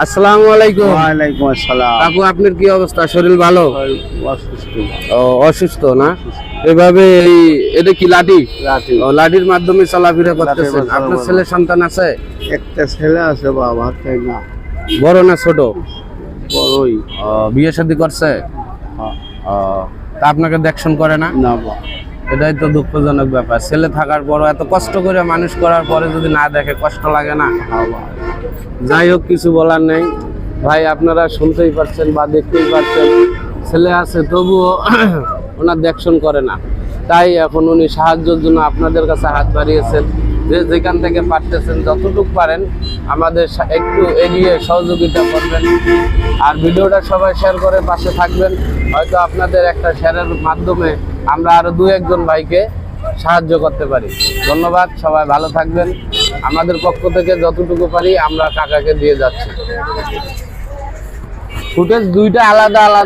আসসালামু আলাইকুম। ওয়ালাইকুম আসসালাম। কাকু, আপনার কি অবস্থা? শরীর ভালো? অসুস্থ। ও, অসুস্থ না? এভাবে এটা কি লাঠি? রাতে ও, লাঠির মাধ্যমে চলাফেরা করতেছেন। মাধ্যমে আপনার চলাফেরা। ছেলে সন্তান আছে? একটা ছেলে আছে বাবা, তাই না? বড় না ছোট? বড়ই। ও, বিয়ে শাদী করছে? হ্যাঁ। ও, তা আপনাকে দেখশন করে না? না বাবা। এটাই তো দুঃখজনক ব্যাপার। ছেলে থাকার পরও এত কষ্ট করে মানুষ করার পরে যদি না দেখে, কষ্ট লাগে না? হ্যাঁ বাবা। যাই হোক, কিছু বলার নেই ভাই। আপনারা শুনতেই পারছেন বা দেখতেই পারছেন, ছেলে আছে তবুও ওনার দেখশন করে না। তাই এখন উনি সাহায্যের জন্য আপনাদের কাছে হাত বাড়িয়েছেন। যে যেখান থেকে পারতেছেন, যতটুকু পারেন আমাদের একটু এগিয়ে সহযোগিতা করবেন। আর ভিডিওটা সবাই শেয়ার করে পাশে থাকবেন। হয়তো আপনাদের একটা শেয়ারের মাধ্যমে আমরা আরো 2-1 জন ভাইকে সাহায্য করতে পারি। ধন্যবাদ, সবাই ভালো থাকবেন। আমাদের পক্ষ থেকে যতটুকু পারি আমরা কাকাকে দিয়ে যাচ্ছি। ফুটেজ দুইটা আলাদা আলাদা।